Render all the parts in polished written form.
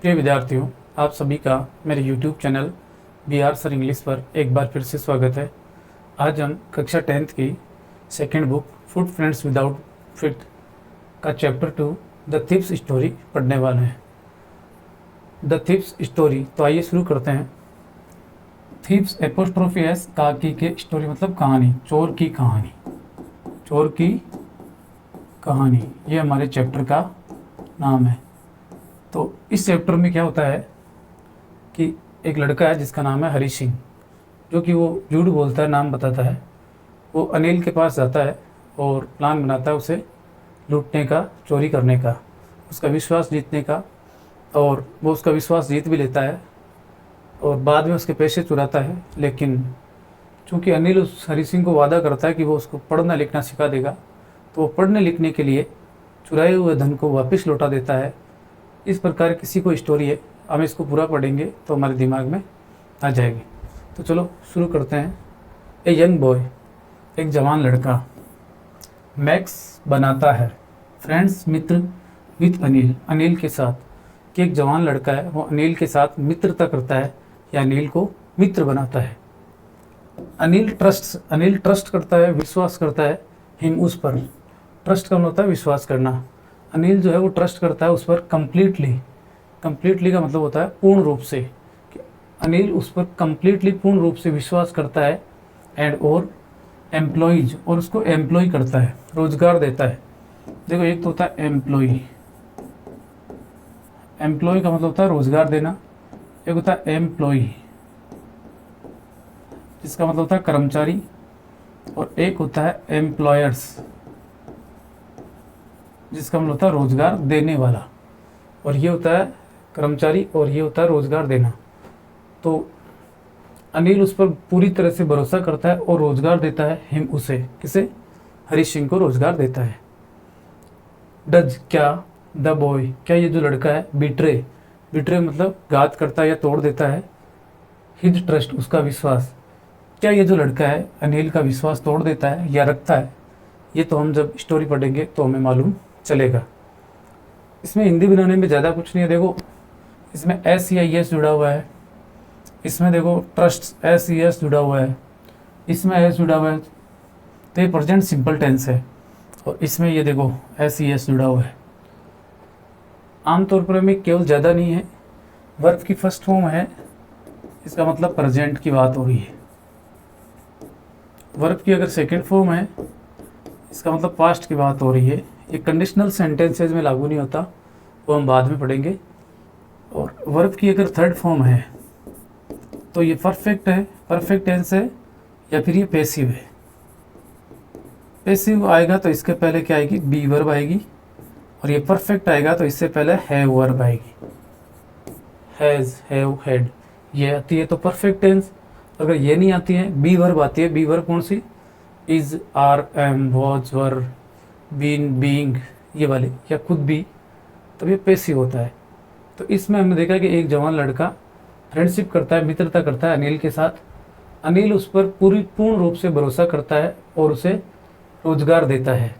प्रिय विद्यार्थियों, आप सभी का मेरे YouTube channel BR sir English पर एक बार फिर से स्वागत है। आज हम कक्षा 10th की second book foot friends without fit का चैप्टर 2 द थिप्स स्टोरी पढ़ने वाले हैं। द थिप्स स्टोरी, तो आइए शुरू करते हैं। थिप्स एपोस्ट्रोफी एस, काकी के स्टोरी मतलब कहानी, चोर की कहानी। चोर की कहानी ये हमारे चैप्टर का नाम है। तो इस चैप्टर में क्या होता है कि एक लड़का है जिसका नाम है हरी सिंह, जो कि वो झूठ बोलता है, नाम बताता है। वो अनिल के पास जाता है और प्लान बनाता है उसे लूटने का, चोरी करने का, उसका विश्वास जीतने का। और वो उसका विश्वास जीत भी लेता है और बाद में उसके पैसे चुराता है। लेकिन चूँकि अनिल उस हरी सिंह को वादा करता है कि वो उसको पढ़ना लिखना सिखा देगा, तो वो पढ़ने लिखने के लिए चुराए हुए धन को वापस लौटा देता है। इस प्रकार किसी को स्टोरी है, हम इसको पूरा पढ़ेंगे तो हमारे दिमाग में आ जाएगी। तो चलो शुरू करते हैं। ए यंग बॉय, एक जवान लड़का, मैक्स बनाता है friends, Mitra with Anil, Anil के साथ। कि एक जवान लड़का है, वो अनिल के साथ मित्रता करता है या अनिल को मित्र बनाता है। अनिल ट्रस्ट करता है, विश्वास करता है हिम, उस पर। ट्रस्ट का मतलब होता है विश्वास करना। अनिल जो है वो ट्रस्ट करता है उस पर कंप्लीटली का मतलब होता है पूर्ण रूप से, कि अनिल उस पर कंप्लीटली पूर्ण रूप से विश्वास करता है। एंड और एम्प्लॉइज, और उसको एम्प्लॉय करता है, रोजगार देता है। देखो, एक तो होता है एम्प्लॉय का मतलब होता है रोजगार देना। एक होता है एम्प्लॉय, जिसका मतलब होता है कर्मचारी। और एक होता है एम्प्लॉयर्स, जिसका मतलब होता है रोजगार देने वाला। और ये होता है कर्मचारी और ये होता है रोजगार देना। तो अनिल उस पर पूरी तरह से भरोसा करता है और रोजगार देता है हिम, उसे, किसे, हरी सिंह को रोजगार देता है। डज, क्या, द बॉय, क्या ये जो लड़का है, बिट्रे मतलब घात करता है या तोड़ देता है हिज ट्रस्ट, उसका विश्वास। क्या ये जो लड़का है अनिल का विश्वास तोड़ देता है या रखता है, ये तो हम जब स्टोरी पढ़ेंगे तो हमें मालूम चलेगा। इसमें हिंदी बनाने में ज़्यादा कुछ नहीं है। देखो, इसमें एस या एस जुड़ा हुआ है, इसमें देखो ट्रस्ट एस ई एस जुड़ा हुआ है, इसमें एस जुड़ा हुआ है, तो ये प्रेजेंट सिंपल टेंस है। और इसमें ये देखो एस ई एस जुड़ा हुआ है। आमतौर पर हमें केवल ज़्यादा नहीं है। वर्ब की फर्स्ट फॉर्म है, इसका मतलब प्रेजेंट की बात हो रही है। वर्ब की अगर सेकंड फॉर्म है, इसका मतलब पास्ट की बात हो रही है। ये कंडीशनल सेंटेंसेज में लागू नहीं होता, वो हम बाद में पढ़ेंगे। और वर्ब की अगर थर्ड फॉर्म है तो ये परफेक्ट है, परफेक्ट टेंस है, या फिर ये पैसिव है। पैसिव आएगा तो इसके पहले क्या आएगी, बी वर्ब आएगी। और ये परफेक्ट आएगा तो इससे पहले हैव वर्ब आएगी, हैज़, हैव, हैड, ये आती है तो परफेक्ट टेंस। अगर ये नहीं आती है, बी वर्ब आती है। बी वर्ब कौन सी, is, are, am, was, were, been, being, ये वाले, या खुद भी, तब ये पैसिव होता है। तो इसमें हमने देखा कि एक जवान लड़का फ्रेंडशिप करता है, मित्रता करता है अनिल के साथ। अनिल उस पर पूर्ण रूप से भरोसा करता है और उसे रोजगार देता है।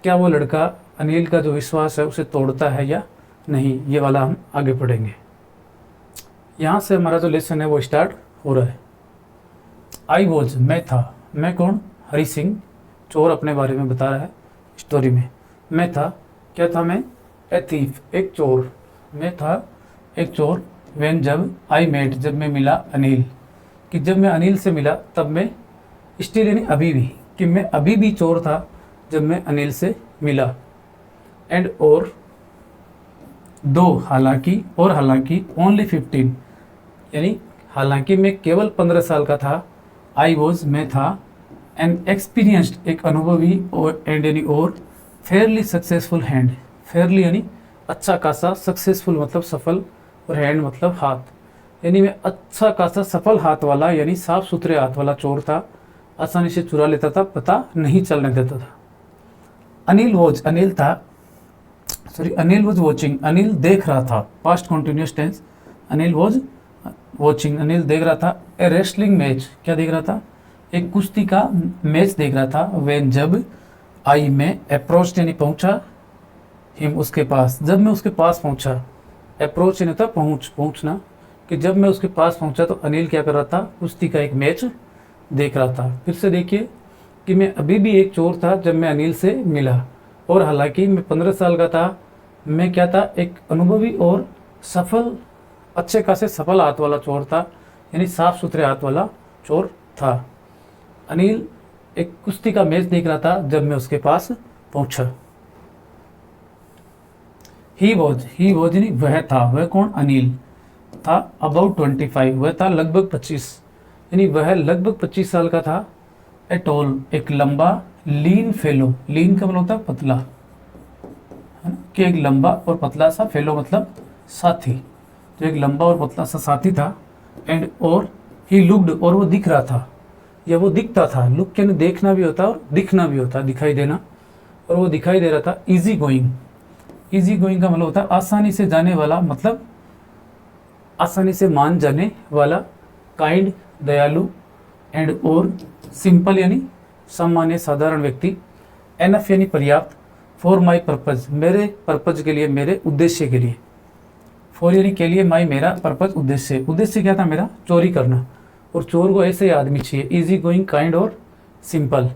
क्या वो लड़का अनिल का जो विश्वास है उसे तोड़ता है या नहीं, ये वाला हम आगे पढ़ेंगे। यहाँ से हमारा जो लेसन है वो स्टार्ट हो रहा है। आई वॉज, मैं था, मैं कौन, हरी सिंह, चोर अपने बारे में बता रहा है स्टोरी में। मैं था, क्या था मैं, ए थीफ, एक चोर, मैं था एक चोर। व्हेन, जब, आई मेट, जब मैं मिला अनिल, कि जब मैं अनिल से मिला तब मैं, स्टिल यानी अभी भी, कि मैं अभी भी चोर था जब मैं अनिल से मिला। एंड और, दो, हालांकि, और हालांकि, ओनली 15, यानी हालांकि मैं केवल 15 साल का था। आई वॉज, मैं था, एन एक्सपीरियंस्ड, एक अनुभवी, और एंड यानी और, फेयरली सक्सेसफुल हैंड, फेयरली यानी अच्छा खासा, सक्सेसफुल मतलब सफल, और हैंड मतलब हाथ, यानी मैं अच्छा खासा सफल हाथ वाला यानी साफ सुथरे हाथ वाला चोर था। आसानी से चुरा लेता था, पता नहीं चलने देता था। अनिल वॉज, अनिल था, sorry, Anil was watching, Anil देख रहा था, past continuous tense, Anil was watching, Anil देख रहा था। ए रेसलिंग मैच, क्या देख रहा था, एक कुश्ती का मैच देख रहा था। व्हेन, जब, आई में, अप्रोच यानी पहुंचा, हिम उसके पास, जब मैं उसके पास पहुंचा, अप्रोच नहीं था पहुंचना, कि जब मैं उसके पास पहुंचा तो अनिल क्या कर रहा था, कुश्ती का एक मैच देख रहा था। फिर से देखिए कि मैं अभी भी एक चोर था जब मैं अनिल से मिला, और हालांकि मैं 15 साल का था, मैं क्या था, एक अनुभवी और सफल, अच्छे खासे सफल हाथ वाला चोर था, यानी साफ सुथरे हाथ वाला चोर था। अनिल एक कुश्ती का मैच देख रहा था जब मैं उसके पास पहुंचा। ही वॉज यानी वह था, वह कौन, अनिल था। अबाउट 25, वह था लगभग 25, यानी वह लगभग 25 साल का था। ए टॉल, एक लंबा, लीन फेलो, लीन का मतलब होता है पतला, है ना, कि एक लंबा और पतला सा, फेलो मतलब साथी, तो एक लंबा और पतला सा साथी था। एंड और ही लुक्ड, और वो दिख रहा था, या वो दिखता था। लुक यानी देखना भी होता है और दिखना भी होता है, दिखाई देना, और वो दिखाई दे रहा था। इजी गोइंग, इजी गोइंग का मतलब होता है आसानी से जाने वाला, मतलब आसानी से मान जाने वाला। काइंड, दयालु। एंड और सिंपल यानी सामान्य साधारण व्यक्ति। एनफ यानी पर्याप्त। फॉर माई पर्पज, मेरे पर्पज के लिए, मेरे उद्देश्य के लिए। फॉर यानी के लिए, माई मेरा, पर्पज उद्देश्य, उद्देश्य क्या था मेरा, चोरी करना। और चोर को ऐसे ही आदमी चाहिए, इजी गोइंग, काइंड और सिंपल,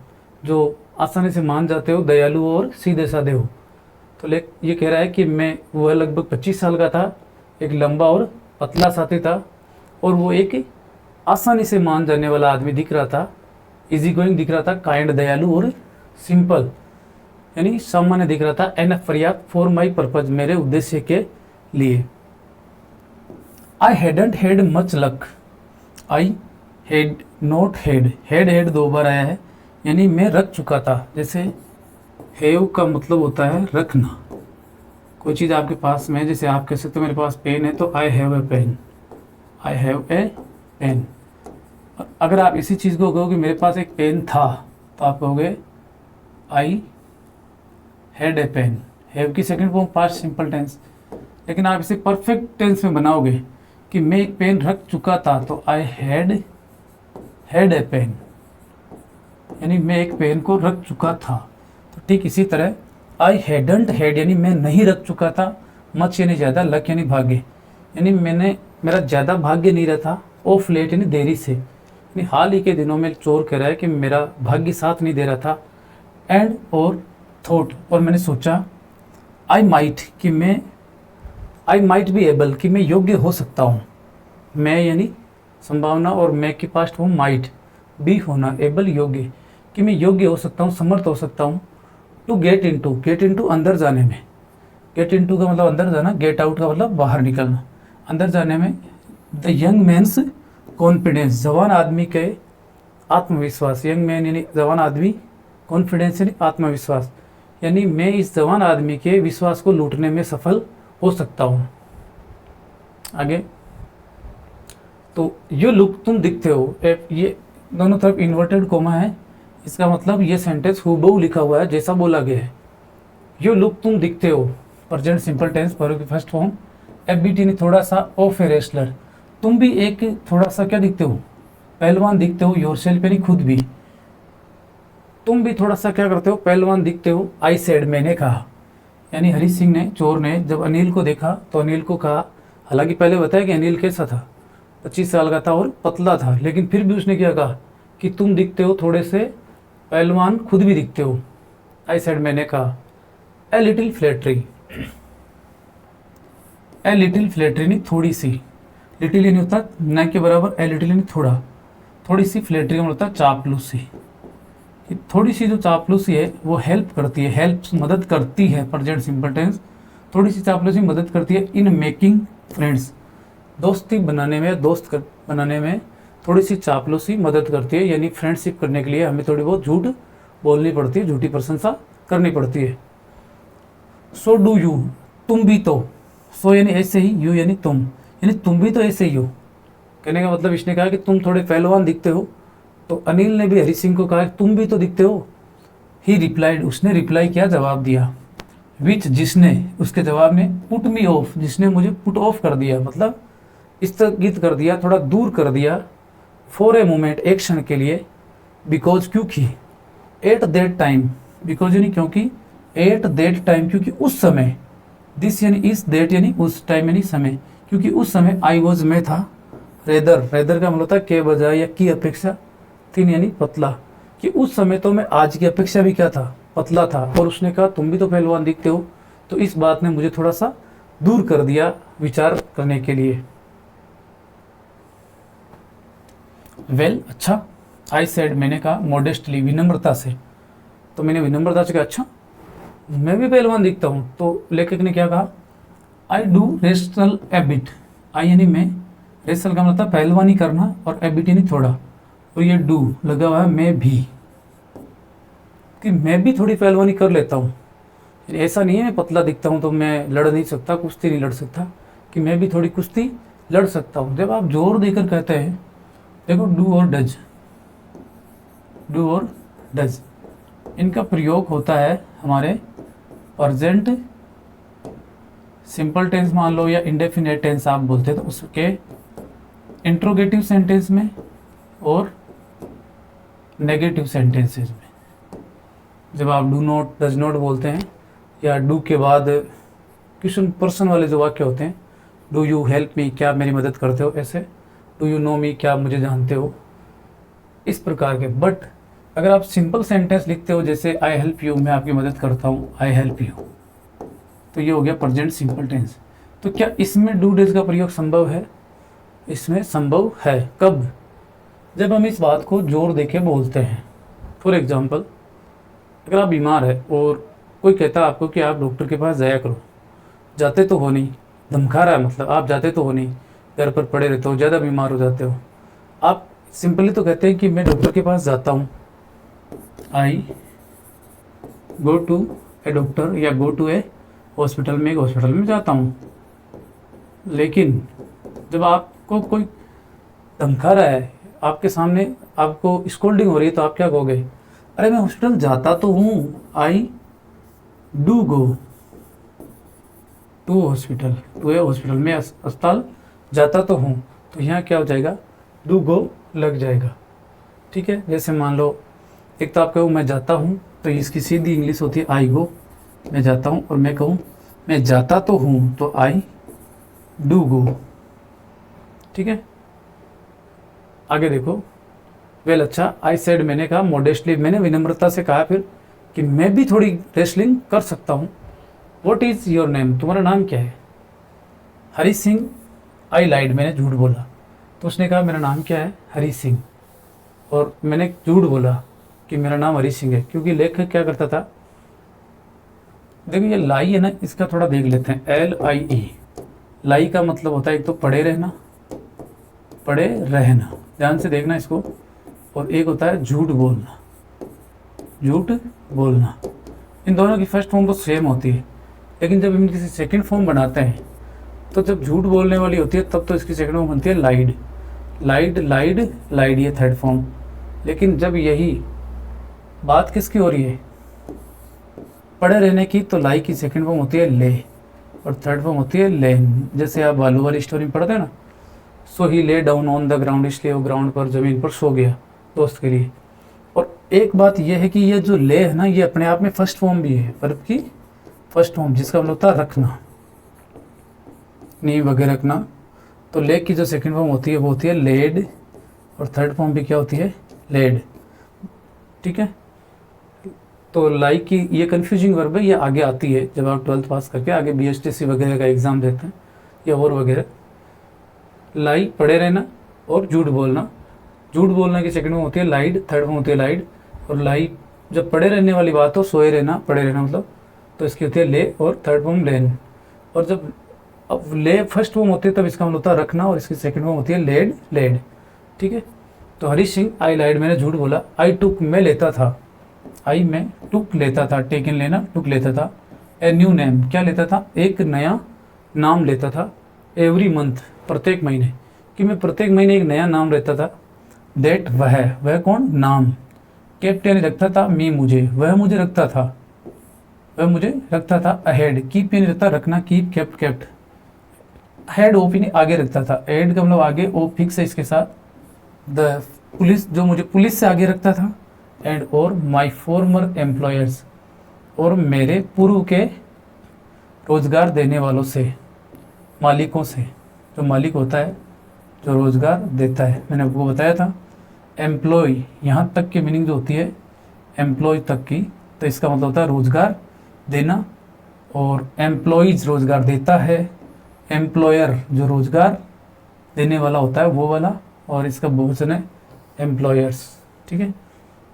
जो आसानी से मान जाते हो, दयालु और सीधे साधे हो। तो ये कह रहा है कि मैं, वह लगभग 25 साल का था, एक लंबा और पतला साथी था, और वो एक आसानी से मान जाने वाला आदमी दिख रहा था, इजी गोइंग दिख रहा था, काइंड दयालु और सिंपल यानी सामान्य दिख रहा था। एनफ पर्याप्त। फॉर माई पर्पज, मेरे उद्देश्य के लिए। I hadn't had much luck, I had not had, had 2 बार आया है, यानी मैं रख चुका था। जैसे हैव का मतलब होता है रखना, कोई चीज़ आपके पास में है, जैसे आप कह सकते हो मेरे पास पेन है, तो I have a pen, I have a pen. अगर आप इसी चीज़ को कहोगे मेरे पास एक पेन था, तो आप कहोगे I had a pen. Have की second form past simple tense. लेकिन आप इसे परफेक्ट टेंस में बनाओगे कि मैं एक पेन रख चुका था, तो आई हैड ए पेन, यानी मैं एक पेन को रख चुका था। तो ठीक इसी तरह आई हैडंट हैड यानी मैं नहीं रख चुका था, मच यानी ज़्यादा, लक यानी भाग्य, यानी मेरा ज़्यादा भाग्य नहीं रहा था। ऑफ लेट यानी देरी से, यानी हाल ही के दिनों में चोर कह रहा है कि मेरा भाग्य साथ नहीं दे रहा था। एंड और थॉट, और मैंने सोचा। आई माइट कि मैं, आई माइट बी एबल कि मैं योग्य हो सकता हूँ। मैं यानी संभावना, और मैं की पास्ट फॉर्म माइट, बी होना, एबल योग्य, कि मैं योग्य हो सकता हूँ, समर्थ हो सकता हूँ। टू गेट इनटू अंदर जाने में, गेट इनटू का मतलब अंदर जाना, गेट आउट का मतलब बाहर निकलना, अंदर जाने में। द यंग मैन्स कॉन्फिडेंस, जवान आदमी के आत्मविश्वास, यंग मैन यानी जवान आदमी, कॉन्फिडेंस यानी आत्मविश्वास, यानी मैं इस जवान आदमी के विश्वास को लूटने में सफल हो सकता हूँ। आगे, तो यू लुक, तुम दिखते हो, ये दोनों तरफ इन्वर्टेड कोमा है, इसका मतलब ये सेंटेंस हूबहू लिखा हुआ है जैसा बोला गया है। यू लुक, तुम दिखते हो, प्रेजेंट सिंपल टेंस, पर की फर्स्ट फॉर्म। एबीटी ने थोड़ा सा, ऑफ ए रेसलर, तुम भी एक थोड़ा सा क्या दिखते हो, पहलवान दिखते हो। योरसेल्फ यानी खुद भी, तुम भी थोड़ा सा क्या करते हो, पहलवान दिखते हो। आई सेड, मैंने कहा, यानी हरी सिंह ने, चोर ने जब अनिल को देखा तो अनिल को कहा, हालांकि पहले बताया कि अनिल कैसा था, 25 साल का था और पतला था, लेकिन फिर भी उसने क्या कहा कि तुम दिखते हो थोड़े से पहलवान, खुद भी दिखते हो। आई सेड, मैंने कहा। A little flattery, a little flattery नहीं थोड़ी सी, लिटिल यानी होता न के बराबर, ए लिटिल यानी थोड़ा, थोड़ी सी, फ्लैटरी का मतलब होता चापलूसी। थोड़ी सी जो चापलूसी है वो हेल्प करती है, हेल्प मदद करती है, प्रेजेंट सिंपल टेंस। थोड़ी सी चापलूसी मदद करती है इन मेकिंग फ्रेंड्स, दोस्ती बनाने में, बनाने में थोड़ी सी चापलूसी मदद करती है, यानी फ्रेंडशिप करने के लिए हमें थोड़ी बहुत झूठ बोलनी पड़ती है, झूठी प्रशंसा करनी पड़ती है। सो डू यू, तुम भी तो, सो यानी ऐसे ही, यू यानी तुम, यानी तुम भी तो ऐसे ही हो। कहने का मतलब इसने कहा कि तुम थोड़े पहलवान दिखते हो, तो अनिल ने भी हरी सिंह को कहा तुम भी तो दिखते हो। ही रिप्लाइड, उसने रिप्लाई किया, जवाब दिया। विच, जिसने, उसके जवाब में। पुट मी ऑफ, जिसने मुझे पुट ऑफ कर दिया, मतलब स्थगित कर दिया, थोड़ा दूर कर दिया। फॉर ए मोमेंट, एक क्षण के लिए। बिकॉज, क्योंकि। एट दैट टाइम, बिकॉज यानी क्योंकि, एट दैट टाइम, क्योंकि उस समय, दिस यानी इस, दैट यानी उस, टाइम यानी समय, क्योंकि उस समय आई वॉज मैं था, रेदर, रेदर का मतलब होता है के बजाय या की अपेक्षा, थिन यानी पतला, कि उस समय तो मैं आज की अपेक्षा भी क्या था, पतला था। और उसने कहा तुम भी तो पहलवान दिखते हो। तो इस बात ने मुझे थोड़ा सा दूर कर दिया विचार करने के लिए। वेल अच्छा, आई सेड मैंने कहा, मॉडेस्टली विनम्रता से। तो मैंने विनम्रता से कहा अच्छा मैं भी पहलवान दिखता हूँ। तो लेखक ने क्या कहा, आई डू रेस्टल एबिट, आई यानी मैं, रेसल का मतलब पहलवानी करना, और एबिट यानी थोड़ा, और ये डू लगा हुआ है मैं भी, कि मैं भी थोड़ी पहलवानी कर लेता हूँ। ऐसा नहीं है मैं पतला दिखता हूँ तो मैं लड़ नहीं सकता, कुश्ती नहीं लड़ सकता, कि मैं भी थोड़ी कुश्ती लड़ सकता हूँ। जब आप जोर देकर कहते हैं, देखो डू और डज, डू और डज, इनका प्रयोग होता है हमारे प्रेजेंट सिंपल टेंस मान लो, या इंडेफिनेट टेंस आप बोलते हैं, तो उसके इंट्रोगेटिव सेंटेंस में और नेगेटिव सेंटेंसेस में। जब आप डू नॉट, डज नॉट बोलते हैं, या डू के बाद क्वेश्चन पर्सन वाले जो वाक्य होते हैं, डू यू हेल्प मी, क्या आप मेरी मदद करते हो, ऐसे, डू यू नो मी, क्या आप मुझे जानते हो, इस प्रकार के। बट अगर आप सिंपल सेंटेंस लिखते हो, जैसे आई हेल्प यू, मैं आपकी मदद करता हूँ, आई हेल्प यू, तो ये हो गया प्रेजेंट सिंपल टेंस। तो क्या इसमें डू डेज का प्रयोग संभव है? इसमें संभव है। कब? जब हम इस बात को जोर देके बोलते हैं। फॉर एग्जाम्पल, अगर आप बीमार है और कोई कहता है आपको कि आप डॉक्टर के पास जाया करो, जाते तो हो नहीं, धमका रहा है, मतलब आप जाते तो हो नहीं, घर पर पड़े रहते हो, ज़्यादा बीमार हो जाते हो, आप सिंपली तो कहते हैं कि मैं डॉक्टर के पास जाता हूँ, आई गो टू ए डॉक्टर, या गो टू ए हॉस्पिटल, में एक हॉस्पिटल में जाता हूँ। लेकिन जब आपको कोई धमका रहा है, आपके सामने आपको स्कोल्डिंग हो रही है, तो आप क्या कहोगे? अरे मैं हॉस्पिटल जाता तो हूँ, I do go to hospital, to a hospital, में अस्पताल जाता तो हूँ। तो यहाँ क्या हो जाएगा? डू गो लग जाएगा। ठीक है, जैसे मान लो एक तो आप कहो मैं जाता हूँ, तो इसकी सीधी इंग्लिश होती है आई गो, मैं जाता हूँ, और मैं कहूँ मैं जाता तो हूँ, तो आई डू गो। ठीक है, आगे देखो। वेल अच्छा, आई सेड मैंने कहा, मॉडेस्टली मैंने विनम्रता से कहा फिर कि मैं भी थोड़ी रेसलिंग कर सकता हूँ। व्हाट इज़ योर नेम, तुम्हारा नाम क्या है? हरी सिंह, आई लाइड, मैंने झूठ बोला। तो उसने कहा मेरा नाम क्या है? हरी सिंह। और मैंने झूठ बोला कि मेरा नाम हरी सिंह है, क्योंकि लेखक क्या करता था, देखो ये लाई है ना, इसका थोड़ा देख लेते हैं। LIE, लाई का मतलब होता है एक तो पड़े रहना, पड़े रहना, ध्यान से देखना इसको, और एक होता है झूठ बोलना, झूठ बोलना। इन दोनों की फर्स्ट फॉर्म तो सेम होती है, लेकिन जब हम किसी सेकंड फॉर्म बनाते हैं, तो जब झूठ बोलने वाली होती है तब तो इसकी सेकंड फॉर्म बनती है लाइड, लाइड, लाइड, लाइड, ये थर्ड फॉर्म। लेकिन जब यही बात किसकी हो रही है? पड़े रहने की, तो लाई की सेकंड फॉर्म होती है ले, और थर्ड फॉर्म होती है लेन। जैसे आप बालू वाली स्टोरी में पढ़ते हैं ना, सो ही lay down on the ground, इसलिए वो ग्राउंड पर, जमीन पर सो गया दोस्त के लिए। और एक बात यह है कि ये जो ले है ना, ये अपने आप में फर्स्ट फॉर्म भी है, वर्ब की फर्स्ट फॉर्म, जिसका मतलब होता है रखना, नींव वगैरह रखना। तो ले की जो सेकंड फॉर्म होती है वो होती है लेड, और थर्ड फॉर्म भी क्या होती है? लेड। ठीक है, तो लाई की ये कन्फ्यूजिंग वर्ब है, ये आगे आती है जब आप 12th पास करके आगे BSTC वगैरह का एग्ज़ाम देते हैं, या और वगैरह। लाई पड़े रहना और झूठ बोलना, झूठ बोलने की सेकंड में होती है लाइड, थर्ड में होती है लाइड। और लाई जब पड़े रहने वाली बात हो, सोए रहना, पड़े रहना मतलब, तो इसकी होती है ले, और थर्ड फॉर्म लेन। और जब अब ले फर्स्ट फॉर्म होती है तब इसका मतलब होता है रखना, और इसकी सेकंड फॉर्म होती है लेड, लेड। ठीक है, तो हरी सिंह, आई लाइड, मैंने झूठ बोला। आई टुक, मैं लेता था, आई मैं, टुक लेता था, टेकन लेना, टुक लेता था। ए न्यू नेम, क्या लेता था? एक नया नाम लेता था। एवरी मंथ, प्रत्येक महीने, कि मैं प्रत्येक महीने एक नया नाम लेता था। दैट, वह कौन? नाम। केप्ट यानी रखता था, मी मुझे, वह मुझे रखता था, वह मुझे रखता था। अहेड, कीप यानी रखता, रखना, कीप, केप्ट, केप्ट। हेड, ओप यानी आगे रखता था, हेड का मतलब आगे, ओ फिक्स है इसके साथ। द पुलिस, जो मुझे पुलिस से आगे रखता था। एंड और माई फॉर्मर एम्प्लॉयर्स, और मेरे पूर्व के रोजगार देने वालों से, मालिकों से। जो मालिक होता है जो रोजगार देता है, मैंने आपको बताया था एम्प्लॉय, यहाँ तक की मीनिंग जो होती है एम्प्लॉय तक की, तो इसका मतलब होता है रोजगार देना, और एम्प्लॉयज रोजगार देता है, एम्प्लॉयर जो रोजगार देने वाला होता है वो वाला, और इसका बहुवचन है एम्प्लॉयर्स। ठीक है,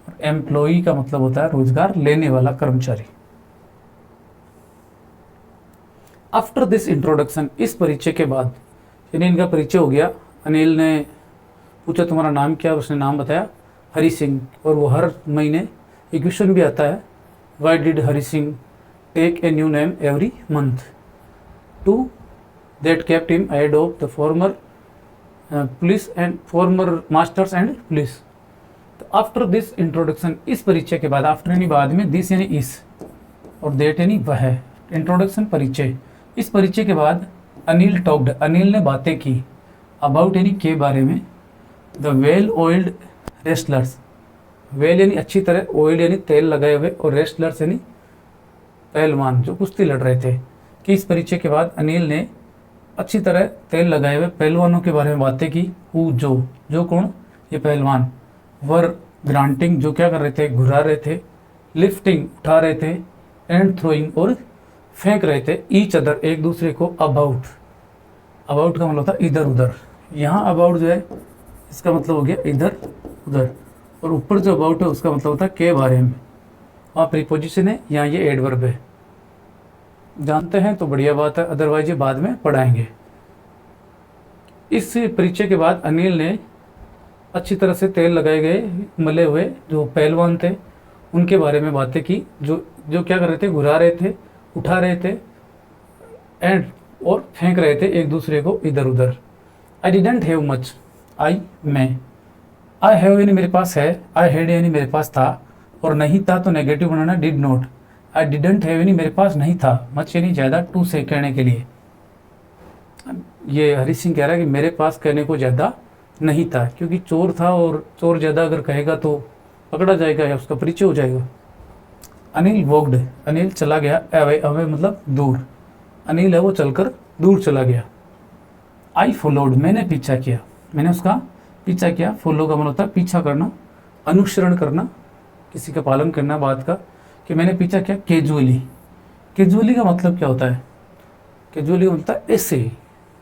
और एम्प्लॉई का मतलब होता है रोजगार लेने वाला कर्मचारी। आफ्टर दिस इंट्रोडक्शन, इस परिचय के बाद, यानी इनका परिचय हो गया। अनिल ने पूछा तुम्हारा नाम क्या, उसने नाम बताया हरि सिंह, और वो हर महीने एक क्वेश्चन भी आता है, why did Hari Singh take a new name every month, to that kept him ahead of the former police and former masters and police. तो आफ्टर दिस इंट्रोडक्शन, इस परिचय के बाद, आफ्टर यानी बाद में, दिस यानी इस, और दैट यानी वह, इंट्रोडक्शन परिचय। इस परिचय के बाद अनिल टॉक्ड, अनिल ने बातें की, अबाउट यानी के बारे में, the well oiled wrestlers, well यानी अच्छी तरह, ऑयल यानी तेल लगाए हुए, और रेस्लर्स यानी पहलवान जो कुश्ती लड़ रहे थे। कि इस परिचय के बाद अनिल ने अच्छी तरह तेल लगाए हुए पहलवानों के बारे में बातें की। हु जो कौन, ये पहलवान। वर ग्रांटिंग जो क्या कर रहे थे, घुरा रहे थे। लिफ्टिंग उठा रहे थे। एंड थ्रोइंग और फेंक रहे थे। ईच अदर एक दूसरे को। अबाउट, अबाउट का मतलब होता है इधर उधर। यहाँ अबाउट जो है इसका मतलब हो गया इधर उधर, और ऊपर जो अबाउट है उसका मतलब होता है के बारे में। वहाँ प्रीपोजिशन है, यहाँ ये एडवर्ब है। जानते हैं तो बढ़िया बात है, अदरवाइज ये बाद में पढ़ाएंगे। इस परिचय के बाद अनिल ने अच्छी तरह से तेल लगाए गए मले हुए जो पहलवान थे उनके बारे में बातें की, जो क्या कर रहे थे, घुरा रहे थे, उठा रहे थे, एंड और फेंक रहे थे एक दूसरे को इधर उधर। आई डिडेंट हैव मच, आई मैं, आई हैव यानी मेरे पास है, आई हैड यानी मेरे पास था, और नहीं था तो negative banana did not. I didn't have यानी मेरे पास नहीं था, मच यानी ज़्यादा, टू से कहने के लिए। ये हरि सिंह कह रहा है कि मेरे पास कहने को ज़्यादा नहीं था, क्योंकि चोर था और चोर ज़्यादा अगर कहेगा तो पकड़ा जाएगा या उसका परिचय हो जाएगा। अनिल वॉक्ड, अनिल चला गया। अवे, अवे मतलब दूर, अनिल है वो चलकर दूर चला गया। आई फॉलोड, मैंने पीछा किया, मैंने उसका पीछा किया। फॉलो का मतलब होता है पीछा करना, अनुसरण करना, किसी का पालन करना बात का। कि मैंने पीछा किया कैजुअली। कैजुअली का मतलब क्या होता है, कैजुअली का मतलब ऐसे ही,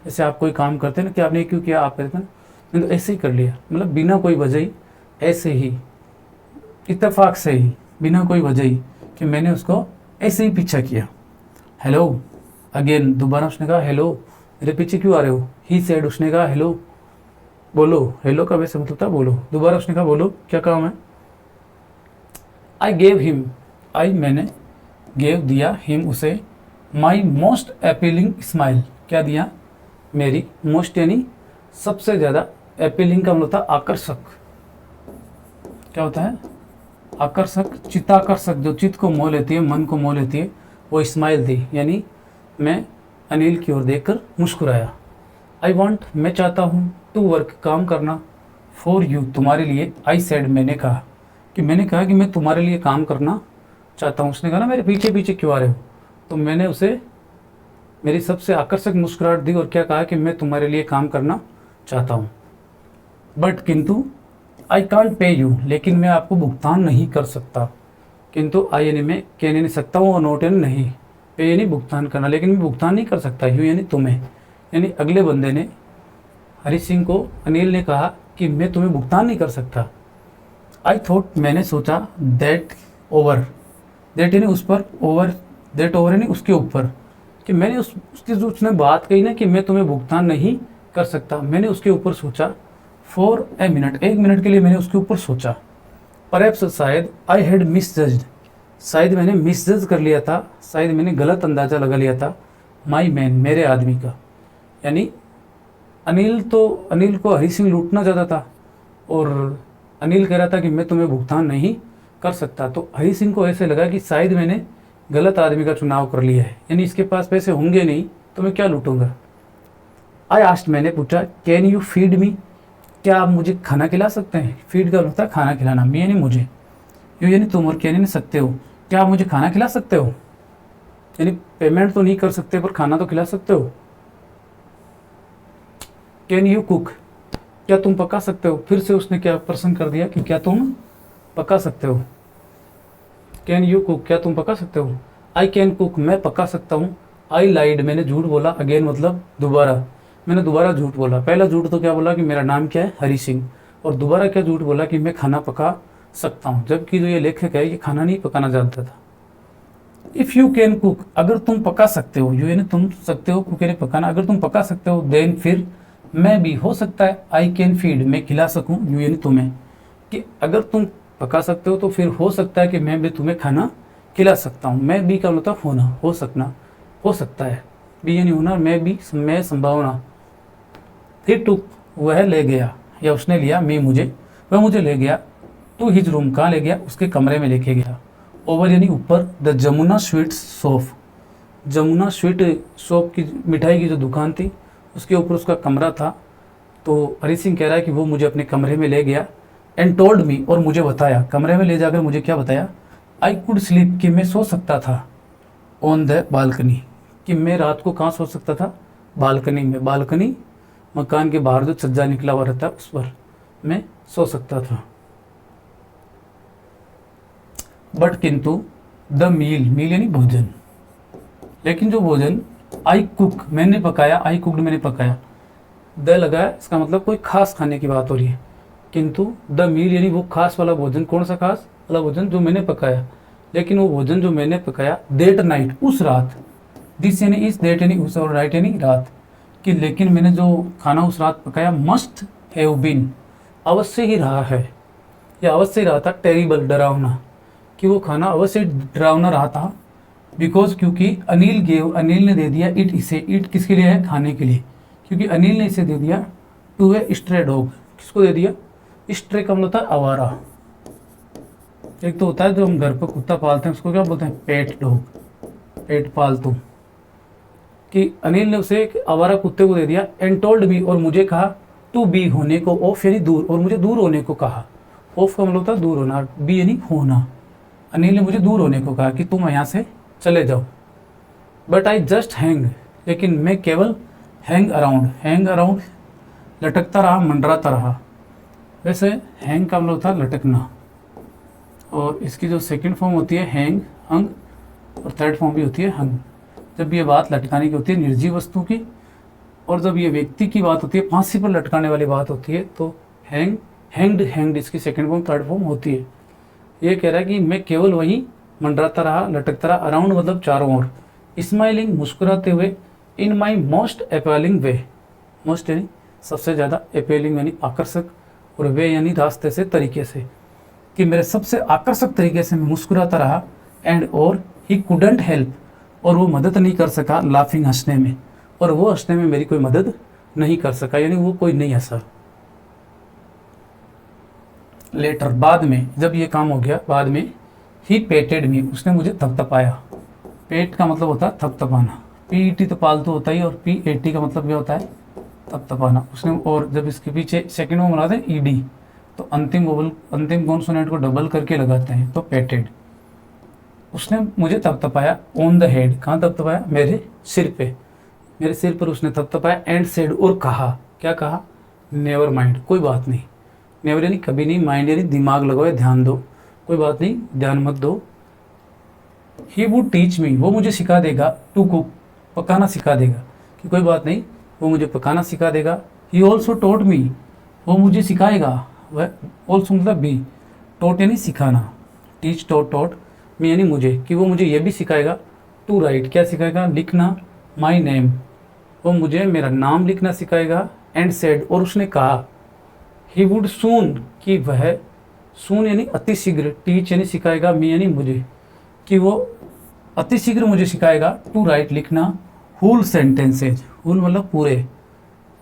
जैसे आप कोई काम करते हैं ना कि आपने क्यों किया, आप कहते हैं मैंने तो ऐसे ही कर लिया, मतलब बिना कोई वजह ही, ऐसे ही, इत्तेफाक से ही, बिना कोई वजह ही, कि मैंने उसको ऐसे ही पीछा किया। हेलो अगेन, दोबारा उसने कहा हेलो, मेरे पीछे क्यों आ रहे हो। ही सेड, उसने कहा हेलो, बोलो। हेलो का वैसे मतलब था बोलो। दोबारा उसने कहा बोलो, क्या काम है। आई गेव हिम, आई मैंने, गेव दिया, हिम उसे, माई मोस्ट अपीलिंग स्माइल, क्या दिया, मेरी, मोस्ट यानी सबसे ज़्यादा, अपीलिंग का मतलब होता है आकर्षक। क्या होता है, आकर्षक, चित्ताकर्षक, जो चित्त को मोह लेती है, मन को मोह लेती है, वो स्माइल थी। यानी मैं अनिल की ओर देखकर मुस्कुराया। आई वॉन्ट, मैं चाहता हूँ, टू वर्क, काम करना, फॉर यू, तुम्हारे लिए। आई सेड, मैंने कहा, कि मैंने कहा कि मैं तुम्हारे लिए काम करना चाहता हूँ। उसने कहा ना मेरे पीछे पीछे क्यों आ रहे हो, तो मैंने उसे मेरी सबसे आकर्षक मुस्कुराहट दी और क्या कहा कि मैं तुम्हारे लिए काम करना चाहता हूँ। बट किंतु, आई कांट पे यू, लेकिन मैं आपको भुगतान नहीं कर सकता। किंतु आई यानी मैं, कह नहीं सकता हूँ, और नोट यानी नहीं, पे यानी भुगतान करना, लेकिन मैं भुगतान नहीं कर सकता। यू यानी तुम्हें, यानी अगले बंदे ने हरि सिंह को, अनिल ने कहा कि मैं तुम्हें भुगतान नहीं कर सकता। आई थॉट, मैंने सोचा, दैट ओवर, दैट यानी उस पर, ओवर, दैट ओवर यानी उसके ऊपर, कि मैंने उसकी जो उसने बात कही ना कि मैं तुम्हें भुगतान नहीं कर सकता, मैंने उसके ऊपर सोचा। फॉर ए मिनट, एक मिनट के लिए मैंने उसके ऊपर सोचा। परहैप्स शायद, आई हैड मिसजज्ड, शायद मैंने मिसजज कर लिया था, शायद मैंने गलत अंदाज़ा लगा लिया था, माई मैन, मेरे आदमी का। यानी अनिल को हरि सिंह लूटना चाहता था और अनिल कह रहा था कि मैं तुम्हें भुगतान नहीं कर सकता। तो हरि सिंह को ऐसे लगा कि शायद मैंने गलत आदमी का चुनाव कर लिया है, यानी इसके पास पैसे होंगे नहीं तो मैं क्या लूटूंगा। आई आस्क्ड, मैंने पूछा, कैन यू फीड मी, क्या आप मुझे खाना खिला सकते हैं। फीड का होता है खाना खिलाना, मी यानी मुझे, यू यानी तुम, और कैन यानी सकते हो। क्या आप मुझे खाना खिला सकते हो? यानी पेमेंट तो नहीं कर सकते पर खाना तो खिला सकते हो। कैन यू कुक, क्या तुम पका सकते हो? फिर से उसने क्या प्रश्न कर दिया कि क्या तुम पका सकते हो। कैन यू कुक, क्या तुम पका सकते हो? आई कैन कुक, मैं पका सकता हूँ। आई लाइड, मैंने झूठ बोला। अगेन मतलब दोबारा, मैंने दोबारा झूठ बोला। पहला झूठ तो क्या बोला कि मेरा नाम क्या है, हरी सिंह, और दोबारा क्या झूठ बोला कि मैं खाना पका सकता हूँ, जबकि जो ये लेखक है ये खाना नहीं पकाना जानता था। इफ़ यू कैन कुक, अगर तुम पका सकते हो, यू यानी तुम सकते हो, कुक यानी पकाना, अगर तुम पका सकते हो, देन फिर मैं भी, हो सकता है, आई कैन फीड, मैं खिला सकूँ, यू यानी तुम्हें, कि अगर तुम पका सकते हो तो फिर हो सकता है कि मैं भी तुम्हें खाना खिला सकता हूँ। मैं भी का मतलब होना, हो सकना, हो सकता है, भी यानी होना, मैं भी, मैं संभावना। फिर टू, वह ले गया या उसने लिया, मी मुझे, वह मुझे ले गया, टू हिज रूम, कहाँ ले गया, उसके कमरे में लेके गया। ओवर यानी ऊपर, the Jamuna sweet shop, Jamuna sweet shop की मिठाई की जो दुकान थी उसके ऊपर उसका कमरा था। तो हरी सिंह कह रहा है कि वो मुझे अपने कमरे में ले गया, एंड टोल्ड मी, और मुझे बताया, कमरे में ले जाकर मुझे क्या बताया, आई कुड स्लीप, कि मैं सो सकता था, ऑन द बालकनी, कि मैं रात को कहाँ सो सकता था, बालकनी में। बालकनी मकान के बाहर जो छज्जा निकला हुआ रहता है उस पर मैं सो सकता था। बट किंतु, द मील, मील यानी भोजन, लेकिन जो भोजन, आई कुक, मैंने पकाया, आई कुकड, मैंने पकाया, द लगा है, इसका मतलब कोई खास खाने की बात हो रही है। किंतु द मील यानी वो खास वाला भोजन, कौन सा खास वाला भोजन, जो मैंने पकाया, लेकिन वो भोजन जो मैंने पकाया, देट नाइट, उस रात, दिस यानी इस, देट यानी उस, और राइट यानी रात, कि लेकिन मैंने जो खाना उस रात पकाया, मस्ट हैव बीन, अवश्य ही रहा है, या अवश्य ही रहा था, टेरिबल, डरावना, कि वो खाना अवश्य डरावना रहा था। बिकॉज, क्योंकि अनिल गेव, अनिल ने दे दिया, इट, इसे, इट किसके लिए है, खाने के लिए, क्योंकि अनिल ने इसे दे दिया, टू ए स्ट्रे डॉग, किसको दे दिया, स्ट्रे का मतलब होता है आवारा। एक तो होता है जो हम घर पर कुत्ता पालते हैं उसको क्या बोलते हैं, पेट डॉग, पेट पालतू, कि अनिल ने उसे एक आवारा कुत्ते को दे दिया, एंड टोल्ड मी, और मुझे कहा, टू बी, होने को, ऑफ यानी दूर, और मुझे दूर होने को कहा। ऑफ का मतलब होता है दूर होना, बी यानी होना। अनिल ने मुझे दूर होने को कहा कि तुम यहाँ से चले जाओ। बट आई जस्ट हैंग, लेकिन मैं केवल हैंग अराउंड, हैंग अराउंड लटकता रहा, मंडराता रहा। वैसे हैंग का मतलब होता है लटकना, और इसकी जो सेकंड फॉर्म होती है हैंग, हंग, और थर्ड फॉर्म भी होती है हंग। जब ये बात लटकाने की होती है निर्जीव वस्तु की, और जब ये व्यक्ति की बात होती है, फांसी पर लटकाने वाली बात होती है, तो हैंग, हैंग्ड, हैंग्ड इसकी सेकंड फॉर्म, थर्ड फॉर्म होती है। ये कह रहा है कि मैं केवल वहीं मंडराता रहा, लटकता रहा, अराउंड मतलब चारों ओर, स्माइलिंग, मुस्कुराते हुए, in my most appealing way, most यानी सबसे ज़्यादा, अपीलिंग यानी आकर्षक, और वे यानी रास्ते से, तरीके से, कि मेरे सबसे आकर्षक तरीके से मैं मुस्कुराता रहा, एंड और ही कुडंट हेल्प, और वो मदद नहीं कर सका, लाफिंग, हंसने में, और वो हंसने में मेरी कोई मदद नहीं कर सका, यानी वो कोई नहीं हंसा। लेटर, बाद में, जब ये काम हो गया, बाद में, ही पेटेड मी, उसने मुझे थपथपाया। पेट का मतलब होता है थपथपाना, पीईटी तो पालतू होता ही, और पीएटी का मतलब क्या होता है, थपथपाना। उसने, और जब इसके पीछे सेकंड में बनाते हैं ईडी, तो अंतिम वोवल, अंतिम कॉन्सोनेंट को डबल करके लगाते हैं, तो पेटेड। उसने मुझे थपथपाया, ऑन द हेड, कहाँ थपथपाया, मेरे सिर पे, मेरे सिर पर उसने थपथपाया, एंड सेड, और कहा, क्या कहा, नेवर माइंड, कोई बात नहीं, नेवर यानी कभी नहीं, माइंड यानी दिमाग लगाओ, ध्यान दो, कोई बात नहीं, ध्यान मत दो। ही वुड टीच मी, वो मुझे सिखा देगा, टू कुक, पकाना सिखा देगा, कि कोई बात नहीं, वो मुझे पकाना सिखा देगा। ही ऑल्सो टोट मी, वो मुझे सिखाएगा, वह ऑल्सो मतलब भी, टोट यानी सिखाना, टीच, टोट, टोट, मी यानी मुझे, कि वो मुझे ये भी सिखाएगा, टू राइट, क्या सिखाएगा, लिखना, माई नेम, वो मुझे मेरा नाम लिखना सिखाएगा, एंड सेड, और उसने कहा, ही वुड सून, कि वह, सून यानी अति शीघ्र, टीच यानी सिखाएगा, मी यानी मुझे, कि वो अति शीघ्र मुझे सिखाएगा, टू राइट, लिखना, होल सेंटेंसेज, होल मतलब पूरे,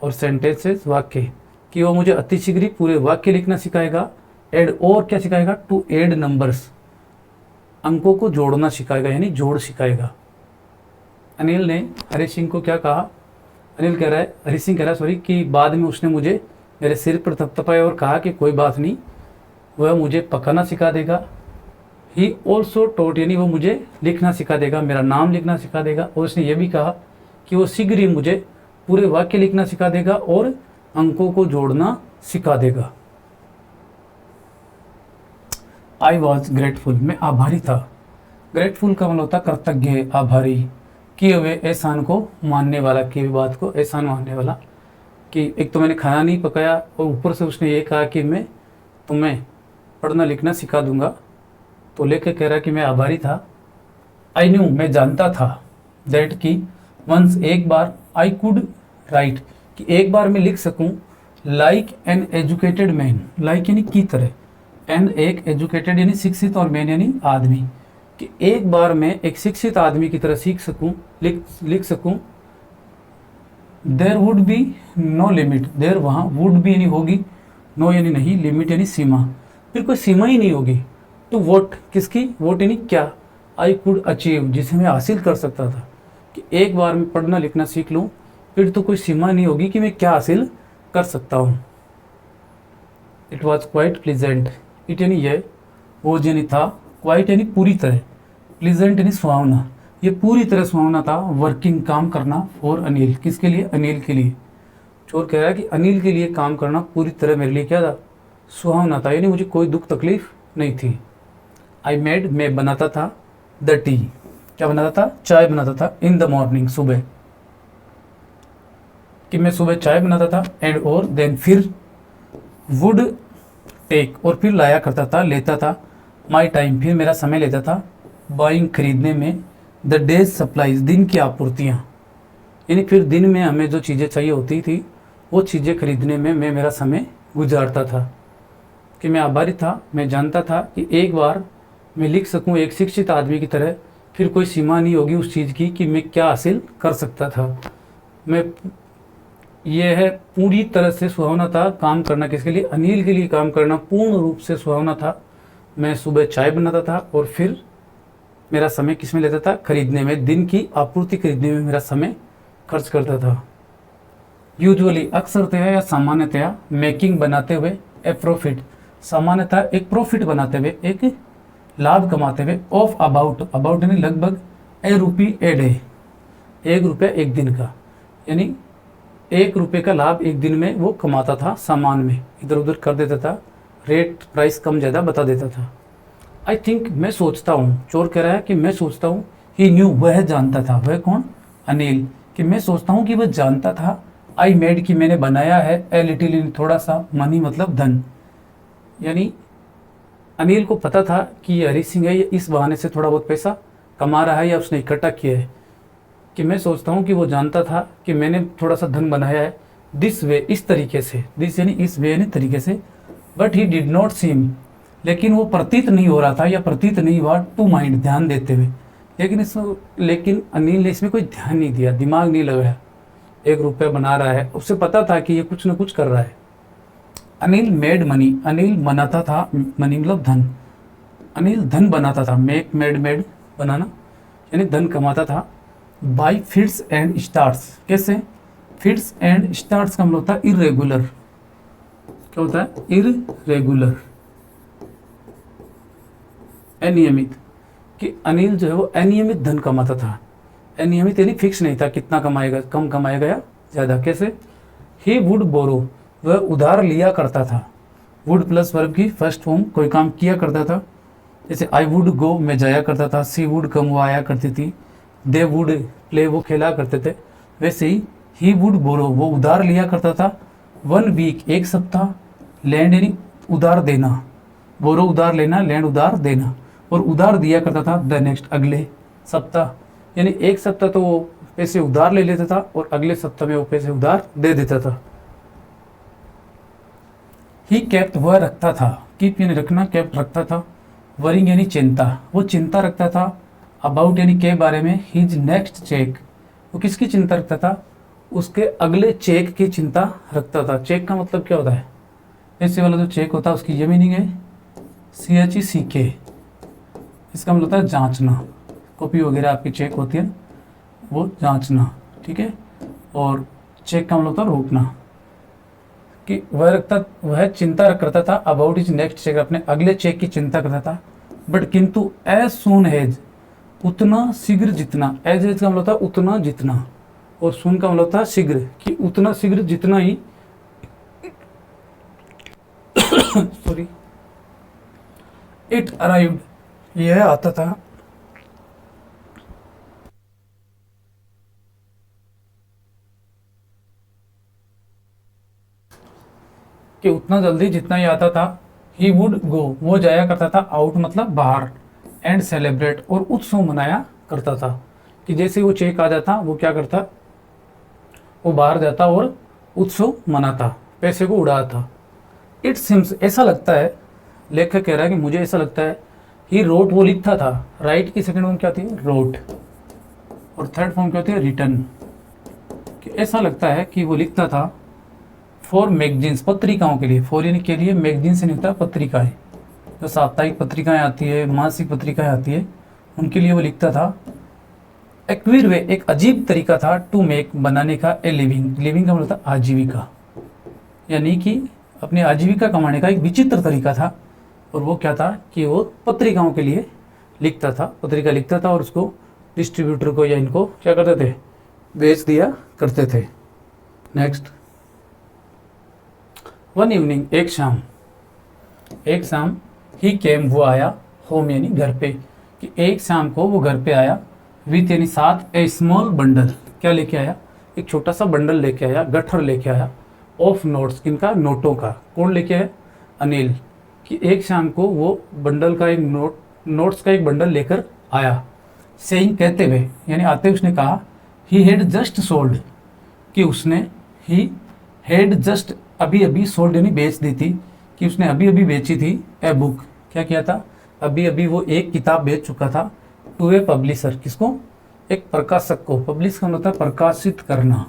और सेंटेंसेज वाक्य, कि वो मुझे अति शीघ्र पूरे वाक्य लिखना सिखाएगा, एड, और क्या सिखाएगा, टू एड नंबर्स, अंकों को जोड़ना सिखाएगा, यानी जोड़ सिखाएगा। अनिल ने हरी सिंह को क्या कहा, अनिल कह रहा है, हरी सिंह कह रहा है सॉरी, कि बाद में उसने मुझे मेरे सिर पर थपथपाया और कहा कि कोई बात नहीं, वह मुझे पकाना सिखा देगा। ही ऑल्सो टोट, यानी वो मुझे लिखना सिखा देगा, मेरा नाम लिखना सिखा देगा। और उसने ये भी कहा कि वो शीघ्र ही मुझे पूरे वाक्य लिखना सिखा देगा और अंकों को जोड़ना सिखा देगा। आई वॉज ग्रेटफुल, मैं आभारी था। ग्रेटफुल का मतलब होता कृतज्ञ, आभारी, किए हुए एहसान को मानने वाला, किए हुई बात को एहसान मानने वाला। कि एक तो मैंने खाना नहीं पकाया और ऊपर से उसने ये कहा कि मैं तुम्हें पढ़ना लिखना सिखा दूंगा, तो लेकर कह रहा कि मैं आभारी था। आई न्यू, मैं जानता था, दैट कि वंस, एक बार, आई कुड राइट, कि एक बार मैं लिख सकूं, like an educated man, like यानी की तरह, एन एक एजुकेटेड यानी शिक्षित और मैन यानी आदमी, कि एक बार मैं एक शिक्षित आदमी की तरह सीख सकूं, लिख सकूं। There would be no limit, there वहाँ, वुड बी यानी होगी, नो यानी नहीं, लिमिट यानी सीमा, फिर कोई सीमा ही नहीं होगी। टू वोट, किसकी, वोट यानी क्या, आई कुड अचीव, जिसे मैं हासिल कर सकता था, कि एक बार मैं पढ़ना लिखना सीख लूँ फिर तो कोई सीमा नहीं होगी कि मैं क्या हासिल कर सकता हूँ। It was quite pleasant, it यानी यह, वो यानी था, क्वाइट यानी पूरी तरह, प्लीजेंट यानी सुहावना, ये पूरी तरह सुहावना था। वर्किंग, काम करना, फॉर अनिल, किसके लिए, अनिल के लिए। चोर कह रहा है कि अनिल के लिए काम करना पूरी तरह मेरे लिए क्या था, सुहावना था, यानी मुझे कोई दुख तकलीफ नहीं थी। आई मेड, मैं बनाता था, द टी, क्या बनाता था, चाय बनाता था, इन द मॉर्निंग, सुबह, कि मैं सुबह चाय बनाता था, एंड और देन फिर, वुड टेक, और फिर लाया करता था, लेता था, माई टाइम, फिर मेरा समय लेता था, बाइंग, खरीदने में, द डेज सप्लाईज, दिन की आपूर्तियाँ, यानी फिर दिन में हमें जो चीज़ें चाहिए होती थी वो चीज़ें खरीदने में मैं मेरा समय गुजारता था। कि मैं आभारी था, मैं जानता था कि एक बार मैं लिख सकूं एक शिक्षित आदमी की तरह, फिर कोई सीमा नहीं होगी उस चीज़ की कि मैं क्या हासिल कर सकता था। मैं, यह है पूरी तरह से सुहावना था काम करना, किसके लिए, अनिल के लिए काम करना पूर्ण रूप से सुहावना था। मैं सुबह चाय बनाता था और फिर मेरा समय किस में लेता था, खरीदने में, दिन की आपूर्ति खरीदने में मेरा समय खर्च करता था। यूजुअली, अक्सरतया या सामान्यतया, मेकिंग, बनाते हुए, ए प्रॉफिट, सामान्यतः एक प्रॉफिट बनाते हुए, एक लाभ कमाते हुए, ऑफ अबाउट, अबाउट यानी लगभग, ए रुपी ए डे, एक रुपया एक दिन का, यानी एक रुपये का लाभ एक दिन में वो कमाता था, सामान में इधर उधर कर देता था, रेट प्राइस कम ज़्यादा बता देता था। आई थिंक, मैं सोचता हूँ, चोर कह रहा है कि मैं सोचता हूँ, ही न्यू, वह जानता था, वह कौन, अनिल, कि मैं सोचता हूँ कि वह जानता था, आई मेड, कि मैंने बनाया है, ए लिटिल, इन थोड़ा सा, मनी मतलब धन, यानी अनिल को पता था कि ये हरी सिंह है, ये इस बहाने से थोड़ा बहुत पैसा कमा रहा है या उसने इकट्ठा किया है। कि मैं सोचता हूँ कि वो जानता था कि मैंने थोड़ा सा धन बनाया है, दिस वे, इस तरीके से, दिस यानी इस वे यानी तरीके से, but he did not seem, लेकिन वो प्रतीत नहीं हो रहा था या प्रतीत नहीं हुआ, टू माइंड, ध्यान देते हुए, लेकिन अनिल ने इसमें कोई ध्यान नहीं दिया, दिमाग नहीं लगाया। एक रुपया बना रहा है, उसे पता था कि ये कुछ ना कुछ कर रहा है। अनिल मेड मनी, अनिल बनाता था, मनी मतलब धन, अनिल धन बनाता था, मेक, मेड बनाना, यानी धन कमाता था, बाई फिट्स एंड स्टार्ट्स, कैसे, फिट्स एंड स्टार्ट्स का मतलब होता है इरेगुलर, क्या होता है, इरेगुलर, अनियमित, कि अनिल जो है वो अनियमित धन कमाता था, अनियमित यानी फिक्स नहीं था कितना कमाएगा, कम कमाएगा या ज़्यादा। कैसे, ही वुड बोरो, वह उधार लिया करता था, वुड प्लस वर्ब की फर्स्ट फॉर्म, कोई काम किया करता था, जैसे आई वुड गो, मैं जाया करता था, सी वुड कम, वो आया करती थी, दे वुड प्ले, वो खेला करते थे, वैसे ही वुड बोरो, वो उधार लिया करता था, वन वीक, एक सप्ताह, लैंड यानी उधार देना, बोरो उधार लेना, लैंड उधार देना, और उधार दिया करता था, द नेक्स्ट, अगले सप्ताह, यानी एक सप्ताह तो वो पैसे उधार ले लेता था और अगले सप्ताह में वो पैसे उधार दे देता था। ही केप्ट, वह रखता था, कीप यानी रखना, केप्ट रखता था, वरिंग यानी चिंता, वो चिंता रखता था, अबाउट यानी के बारे में, हिज नेक्स्ट चेक, वो किसकी चिंता रखता था, उसके अगले चेक की चिंता रखता था। चेक का मतलब क्या होता है, ऐसे वाला जो चेक होता है उसकी ये मीनिंग है, CHECK, इसका मतलब होता है जांचना, कॉपी वगैरह आपकी चेक होती है वो जांचना, ठीक है, और चेक का मतलब होता है रोकना, कि वह चिंता करता था, अबाउट इज नेक्स्ट चेक, अपने अगले चेक की चिंता करता था, बट किंतु एज सून एज, उतना शीघ्र जितना, एज एज का मतलब होता है उतना जितना, और सुन का मतलब होता है शीघ्र, कि उतना शीघ्र जितना ही सॉरी इट अराइव्ड, यह आता था, कि उतना जल्दी जितना ही आता था, ही वुड गो, वो जाया करता था, आउट मतलब बाहर, एंड सेलिब्रेट, और उत्सव मनाया करता था, कि जैसे वो चेक आ जाता वो क्या करता, वो बाहर जाता और उत्सव मनाता, पैसे को उड़ाता। इट सिम्स, ऐसा लगता है, लेखक कह रहा है कि मुझे ऐसा लगता है, ही रोट, वो लिखता था, राइट की सेकंड फॉर्म क्या होती है, रोट, और थर्ड फॉर्म क्या होती है, रिटर्न, कि ऐसा लगता है कि वो लिखता था फॉर मैगजीन्स, पत्रिकाओं के लिए, फॉर यानी के लिए, मैगजीन से नहीं होता पत्रिकाएं, जो साप्ताहिक पत्रिकाएं आती है, मासिक पत्रिकाएं आती है, उनके लिए वो लिखता था। एक्वीर वे, एक अजीब तरीका था, टू मेक, बनाने का, ए लिविंग, लिविंग का मतलब था आजीविका, यानी कि अपनी आजीविका कमाने का एक विचित्र तरीका था, और वो क्या था कि वो पत्रिकाओं के लिए लिखता था, पत्रिका लिखता था और उसको डिस्ट्रीब्यूटर को या इनको क्या करते थे, बेच दिया करते थे। नेक्स्ट, वन इवनिंग, एक शाम, एक शाम, ही केम, वो आया, होम यानी घर पे, कि एक शाम को वो घर पे आया, विथ यानी साथ, ए स्मॉल बंडल, क्या लेके आया, एक छोटा सा बंडल लेके आया, गट्ठर लेके आया, ऑफ नोट्स, किनका, नोटों का, कौन लेके आया, अनिल, कि एक शाम को वो बंडल का एक नोट्स का एक बंडल लेकर आया, सेइंग, कहते हुए, यानी आते उसने कहा, ही हैड जस्ट सोल्ड, कि उसने, ही हैड जस्ट, अभी अभी, सोल्ड यानी बेच दी थी, कि उसने अभी अभी बेची थी, ए बुक, क्या किया था, अभी अभी वो एक किताब बेच चुका था, टू ए पब्लिशर, किसको, एक प्रकाशक को, पब्लिश का मतलब प्रकाशित करना,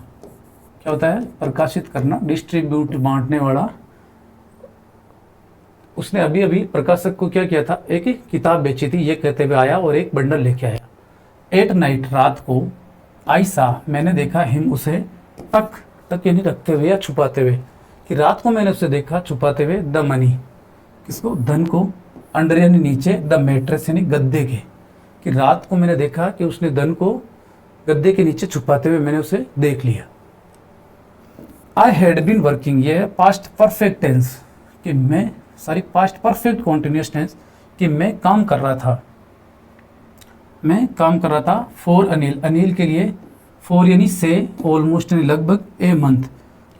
क्या होता है, प्रकाशित करना, डिस्ट्रीब्यूट, बांटने वाला, उसने अभी अभी प्रकाशक को क्या किया था, एक किताब बेची थी, ये कहते हुए आया और एक बंडल लेके आया। एट नाइट, रात को, आई सा, मैंने देखा, हिम, उसे, तक यानी रखते हुए या छुपाते हुए, कि रात को मैंने उसे देखा छुपाते हुए, द मनी, किसको, धन को, अंडर यानी नीचे, द मैट्रेस यानी गद्दे के, कि रात को मैंने देखा कि उसने धन को गद्दे के नीचे छुपाते हुए मैंने उसे देख लिया। आई हैड बीन वर्किंग, ये है पास्ट परफेक्ट टेंस, कि मैं, sorry past perfect continuous tense, कि मैं काम कर रहा था, मैं काम कर रहा था, फॉर अनिल, अनिल के लिए, फॉर यानी से, ऑलमोस्ट यानी लगभग, ए मंथ,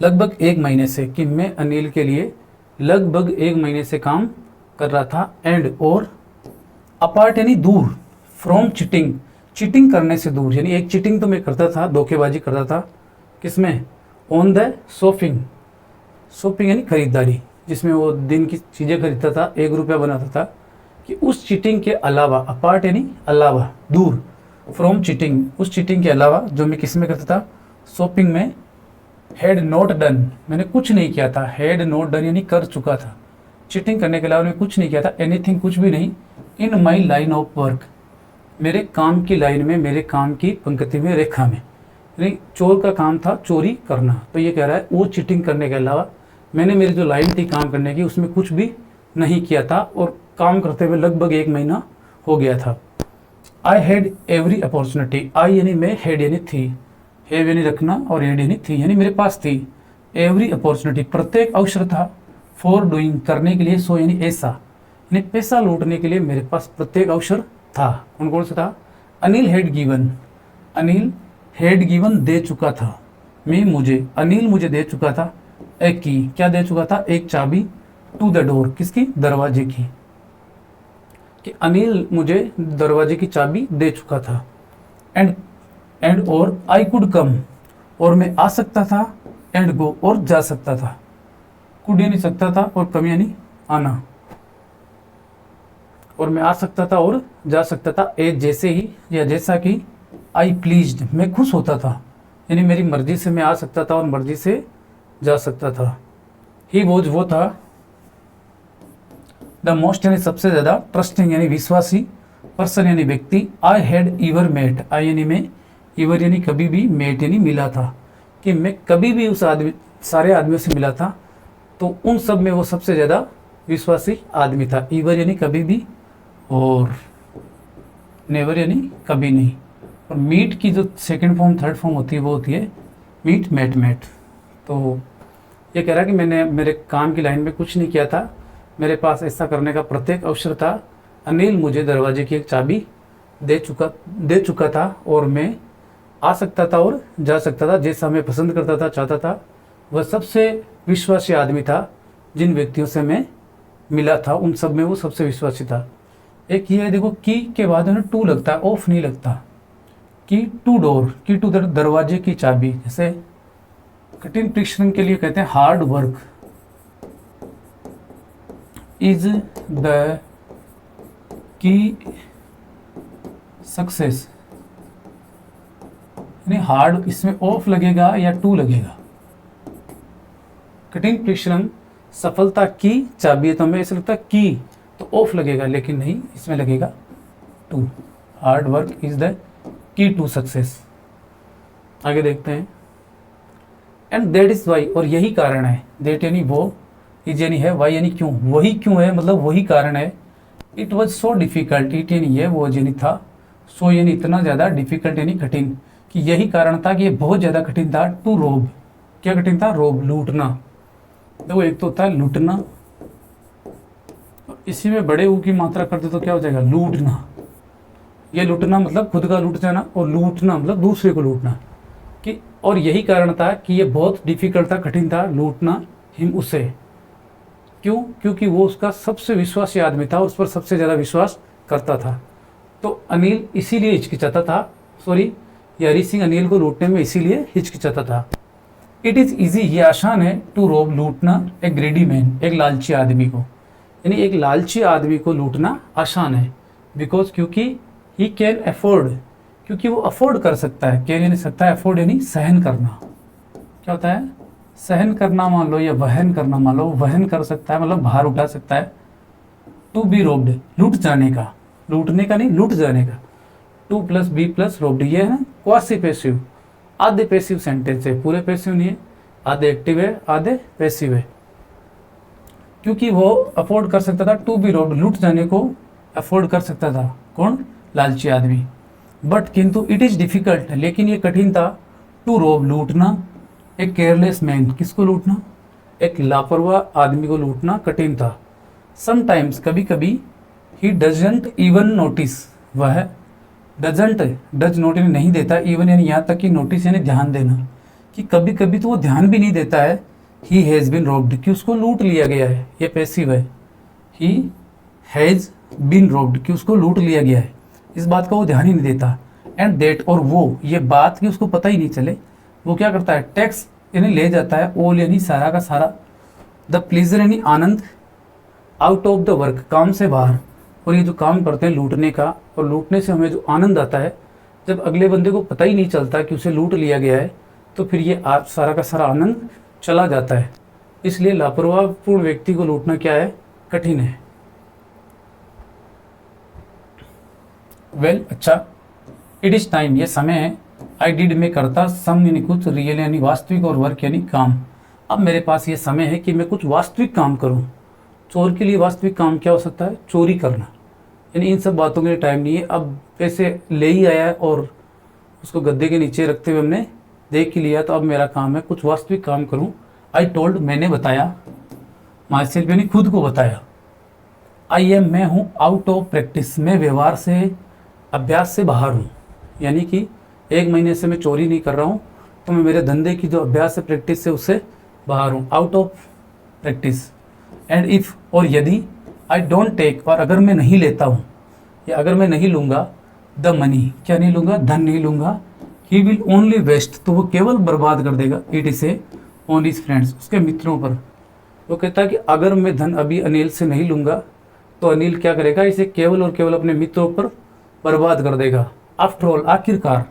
लगभग एक महीने से, कि मैं अनिल के लिए लगभग एक महीने से काम कर रहा था, एंड, और, अपार्ट यानी दूर, फ्रॉम चीटिंग, चीटिंग करने से दूर, यानी एक चीटिंग तो मैं करता था, धोखेबाजी करता था, किसमें, ऑन द शॉपिंग, शॉपिंग यानी खरीदारी, जिसमें वो दिन की चीज़ें खरीदता था, 1 रुपया बनाता था, कि उस चीटिंग के अलावा, अपार्ट यानी अलावा, दूर, फ्रॉम चीटिंग, उस चीटिंग के अलावा जो मैं किस में करता था, शॉपिंग में, हैड नॉट डन, मैंने कुछ नहीं किया था, हैड नॉट डन यानी कर चुका था, चीटिंग करने के अलावा मैंने कुछ नहीं किया था, एनीथिंग, कुछ भी नहीं, इन माई लाइन ऑफ वर्क, मेरे काम की लाइन में, मेरे काम की पंक्ति में, रेखा में, यानी चोर का काम था चोरी करना, तो ये कह रहा है वो चीटिंग करने के अलावा मैंने मेरी जो लाइन थी काम करने की उसमें कुछ भी नहीं किया था, और काम करते हुए लगभग 1 महीना हो गया था। आई हैड एवरी अपॉर्चुनिटी, आई यानी मैं, हैड यानी थी, हैव यानी रखना, और हैड यानी थी, यानी मेरे पास थी, एवरी अपॉर्चुनिटी, प्रत्येक अवसर था, फॉर डूइंग, करने के लिए, सो यानी ऐसा, यानी पैसा लूटने के लिए मेरे पास प्रत्येक अवसर था। कौन कौन सा था, Anil had given, Anil had given, दे चुका था, मैं, मुझे, अनिल मुझे दे चुका था, एक की, क्या दे चुका था, एक चाबी, टू द डोर, किसकी, दरवाजे की, कि अनिल मुझे दरवाजे की चाबी दे चुका था, एंड और, आई कुड कम, और मैं आ सकता था, एंड गो, और जा सकता था, कुड यानी सकता था, और कम यानी आना, और मैं आ सकता था और जा सकता था, एक जैसे ही या जैसा कि, आई प्लीज्ड, मैं खुश होता था, यानी मेरी मर्जी से मैं आ सकता था और मर्जी से जा सकता था। ही वॉज, वो था, द मोस्ट यानी सबसे ज़्यादा, ट्रस्टिंग यानी विश्वासी, पर्सन यानी व्यक्ति, आई हैड ईवर मेट, आई यानी मैं, ईवर यानी कभी भी, मेट यानी मिला था, कि मैं कभी भी उस आदमी, सारे आदमियों से मिला था, तो उन सब में वो सबसे ज़्यादा विश्वासी आदमी था, ईवर यानी कभी भी, और नेवर यानी कभी नहीं। और मीट की जो सेकंड फॉर्म थर्ड फॉर्म होती है वो होती है मीट मेट मेट। तो ये कह रहा है कि मैंने मेरे काम की लाइन में कुछ नहीं किया था, मेरे पास ऐसा करने का प्रत्येक अवसर था। अनिल मुझे दरवाजे की एक चाबी दे चुका था और मैं आ सकता था और जा सकता था, जैसा मैं पसंद करता था, चाहता था। वह सबसे विश्वासी आदमी था, जिन व्यक्तियों से मैं मिला था उन सब में वो सबसे विश्वासी था। एक ये है, देखो की के बाद में टू लगता है, ऑफ नहीं लगता। की टू डोर, की टू दरवाजे की चाबी। जैसे कठिन परिश्रम के लिए कहते हैं हार्ड वर्क इज द की सक्सेस। यानी हार्ड, इसमें ऑफ लगेगा या टू लगेगा। कठिन परिश्रम सफलता की चाबी है, तो हमें ऐसा लगता है की तो ऑफ लगेगा, लेकिन नहीं, इसमें लगेगा two. Hard work is the key to success. आगे देखते हैं। एंड दैट इज वाई, और यही कारण है। दैट यानी वो, इज यानी है, वाई यानी क्यों, वही क्यों है, मतलब वही कारण है। It was so difficult, it यानी ये, वो यानी था, सो यानी इतना ज़्यादा, डिफिकल्ट यानी कठिन, कि यही कारण था कि ये बहुत ज़्यादा कठिन था। टू रोब, क्या कठिन था, रोब लूटना। देखो एक तो होता है लूटना, इसी में बड़े ऊ की मात्रा करते तो क्या हो जाएगा, लूटना। ये लूटना मतलब खुद का लूट जाना, और लूटना मतलब दूसरे को लूटना। कि और यही कारण था कि ये बहुत डिफिकल्ट था, कठिन था लूटना हिम उसे। क्यों, क्योंकि वो उसका सबसे विश्वासी आदमी था, उस पर सबसे ज़्यादा विश्वास करता था। तो अनिल इसीलिए हिचकिचाता था, सॉरी ये हरी सिंह अनिल को लूटने में इसीलिए हिचकिचाता था। इट इज़ ईजी, ये आसान है, टू रोब लूटना, एक ग्रेडी मैन, एक लालची आदमी को, यानी एक लालची आदमी को लूटना आसान है। बिकॉज क्योंकि ही कैन अफोर्ड, क्योंकि वो अफोर्ड कर सकता है। कैन यानी सकता है, अफोर्ड यानी सहन करना। क्या होता है, सहन करना मान लो, या वहन करना मान लो। वहन कर सकता है मतलब भार उठा सकता है। टू बी रोब्ड, लूट जाने का, लूटने का नहीं, लूट जाने का। To plus be plus robbed, ये है ना क्वासी पैसिव, आधे पैसिव सेंटेंस है, पूरे पैसिव नहीं है, आधे एक्टिव है आधे पैसिव है। क्योंकि वो अफोर्ड कर सकता था, टू बी रोब्ड, लूट जाने को अफोर्ड कर सकता था। कौन, लालची आदमी। बट किंतु इट इज़ डिफिकल्ट, लेकिन ये कठिन था, टू रोब लूटना, एक केयरलेस मैन, किसको लूटना, एक लापरवाह आदमी को लूटना कठिन था। समटाइम्स, कभी कभी, ही डजंट इवन नोटिस, वह डजंट, डज नोट यानी नहीं देता, इवन यानी यहाँ तक कि नोटिस यानी ध्यान देना, कि कभी कभी तो वो ध्यान भी नहीं देता है। ही हैज़ बिन रोब्ड, कि उसको लूट लिया गया है, ये पैसिव है। ही हैज़ बिन रोब्ड, कि उसको लूट लिया गया है, इस बात का वो ध्यान ही नहीं देता। एंड देट, और वो, ये बात कि उसको पता ही नहीं चले, वो क्या करता है, टैक्स यानी ले जाता है, ओल यानी सारा का सारा, द प्लीजर यानी आनंद, आउट ऑफ द वर्क, काम से बाहर। और ये जो काम करते हैं लूटने का, और लूटने से हमें जो आनंद आता है, जब अगले बंदे को पता ही नहीं चलता कि उसे लूट लिया गया है, तो फिर ये आप सारा का सारा आनंद चला जाता है। इसलिए लापरवाहपूर्ण व्यक्ति को लूटना क्या है, कठिन है। वेल, अच्छा, इट इज़ टाइम, ये समय है। आई डिड, में करता, सम यानी कुछ, रियल यानी वास्तविक, और वर्क यानी काम। अब मेरे पास ये समय है कि मैं कुछ वास्तविक काम करूं। चोर के लिए वास्तविक काम क्या हो सकता है, चोरी करना। यानी इन सब बातों के लिए टाइम नहीं है। अब पैसे ले ही आया है और उसको गद्दे के नीचे रखते हुए हमने देख ही लिया, तो अब मेरा काम है कुछ वास्तविक काम करूं। आई टोल्ड, मैंने बताया, माई सेल्फ यानी खुद को बताया। आई एम, मैं हूँ, आउट ऑफ प्रैक्टिस, मैं व्यवहार से, अभ्यास से बाहर हूँ। यानी कि 1 महीने से मैं चोरी नहीं कर रहा हूँ, तो मैं मेरे धंधे की जो अभ्यास है, प्रैक्टिस से, उससे बाहर हूँ, out of practice. And if, और यदि, आई डोंट टेक, और अगर मैं नहीं लेता हूँ, या अगर मैं नहीं लूँगा, द मनी, क्या नहीं लूँगा, धन नहीं लूँगा, ही विल ओनली वेस्ट, तो वो केवल बर्बाद कर देगा, इट इसे ऑन हिज फ्रेंड्स, उसके मित्रों पर। वो कहता है कि अगर मैं धन अभी अनिल से नहीं लूँगा, तो अनिल क्या करेगा, इसे केवल और केवल अपने मित्रों पर बर्बाद कर देगा। आफ्टर ऑल, आखिरकार,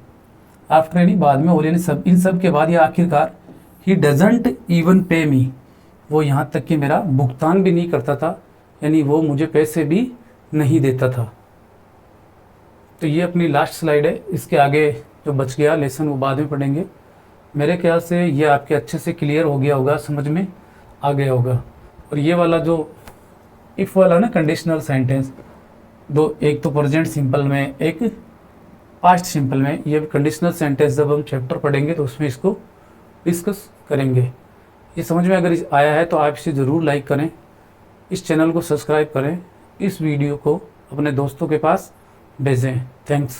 आफ्टर यानी बाद में, और यानी सब, इन सब के बाद, या आखिरकार, ही डजंट इवन पे मी, वो यहाँ तक कि मेरा भुगतान भी नहीं करता था, यानी वो मुझे पैसे भी नहीं देता था। तो ये अपनी लास्ट स्लाइड है, इसके आगे जो बच गया लेसन वो बाद में पढ़ेंगे। मेरे ख्याल से ये आपके अच्छे से क्लियर हो गया होगा, समझ में आ गया होगा। और ये वाला जो इफ़ वाला ना कंडीशनल सेंटेंस, एक तो प्रेजेंट सिंपल में, एक पास्ट सिंपल में। ये कंडीशनल सेंटेंस जब हम चैप्टर पढ़ेंगे तो उसमें इसको डिस्कस करेंगे। ये समझ में अगर आया है तो आप इसे ज़रूर लाइक करें, इस चैनल को सब्सक्राइब करें, इस वीडियो को अपने दोस्तों के पास भेजें। थैंक्स।